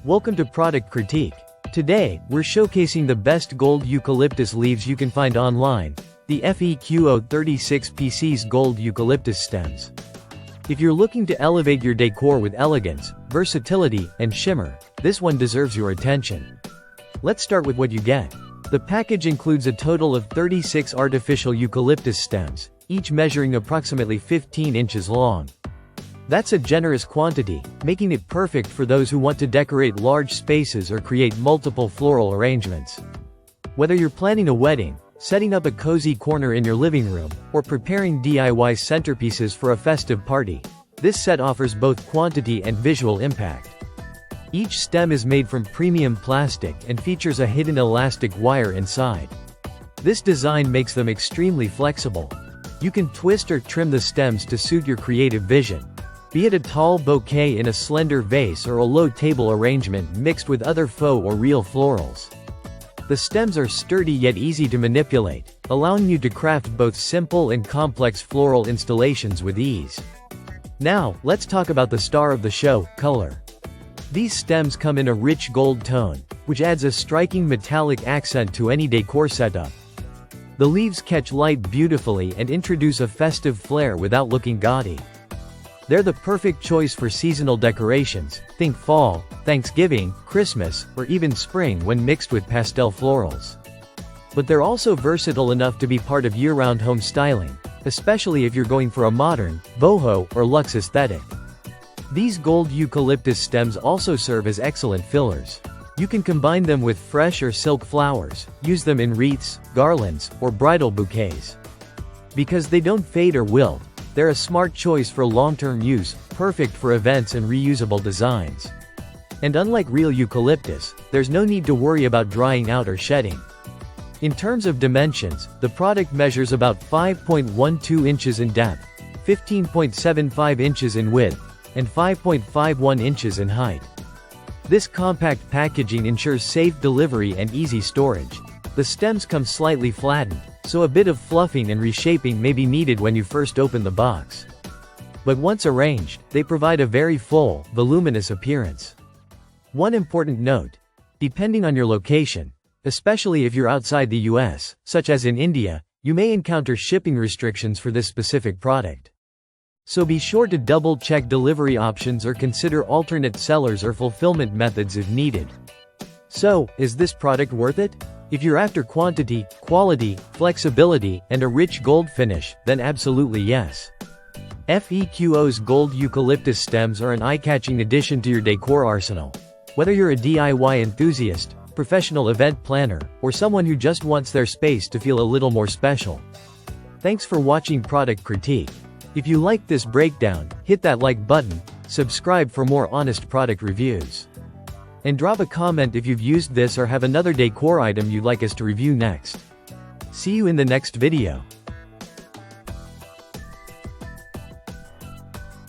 Welcome to Product Critique. Today, we're showcasing the best gold eucalyptus leaves you can find online, the FEQO 36 PC's gold eucalyptus stems. If you're looking to elevate your decor with elegance, versatility, and shimmer, this one deserves your attention. Let's start with what you get. The package includes a total of 36 artificial eucalyptus stems, each measuring approximately 15 inches long. That's a generous quantity, making it perfect for those who want to decorate large spaces or create multiple floral arrangements. Whether you're planning a wedding, setting up a cozy corner in your living room, or preparing DIY centerpieces for a festive party, this set offers both quantity and visual impact. Each stem is made from premium plastic and features a hidden elastic wire inside. This design makes them extremely flexible. You can twist or trim the stems to suit your creative vision. Be it a tall bouquet in a slender vase or a low table arrangement mixed with other faux or real florals. The stems are sturdy yet easy to manipulate, allowing you to craft both simple and complex floral installations with ease. Now, let's talk about the star of the show, color. These stems come in a rich gold tone, which adds a striking metallic accent to any decor setup. The leaves catch light beautifully and introduce a festive flair without looking gaudy. They're the perfect choice for seasonal decorations, think fall, Thanksgiving, Christmas, or even spring when mixed with pastel florals. But they're also versatile enough to be part of year-round home styling, especially if you're going for a modern, boho, or luxe aesthetic. These gold eucalyptus stems also serve as excellent fillers. You can combine them with fresh or silk flowers, use them in wreaths, garlands, or bridal bouquets. Because they don't fade or wilt, they're a smart choice for long-term use, perfect for events and reusable designs. And unlike real eucalyptus, there's no need to worry about drying out or shedding. In terms of dimensions, the product measures about 5.12 inches in depth, 15.75 inches in width, and 5.51 inches in height. This compact packaging ensures safe delivery and easy storage. The stems come slightly flattened, so a bit of fluffing and reshaping may be needed when you first open the box. But once arranged, they provide a very full, voluminous appearance. One important note: depending on your location, especially if you're outside the US, such as in India, you may encounter shipping restrictions for this specific product. So be sure to double-check delivery options or consider alternate sellers or fulfillment methods if needed. So, is this product worth it? If you're after quantity, quality, flexibility, and a rich gold finish, then absolutely yes. FEQO's gold eucalyptus stems are an eye-catching addition to your decor arsenal. Whether you're a DIY enthusiast, professional event planner, or someone who just wants their space to feel a little more special. Thanks for watching Product Critique. If you liked this breakdown, hit that like button, subscribe for more honest product reviews. And drop a comment if you've used this or have another decor item you'd like us to review next. See you in the next video.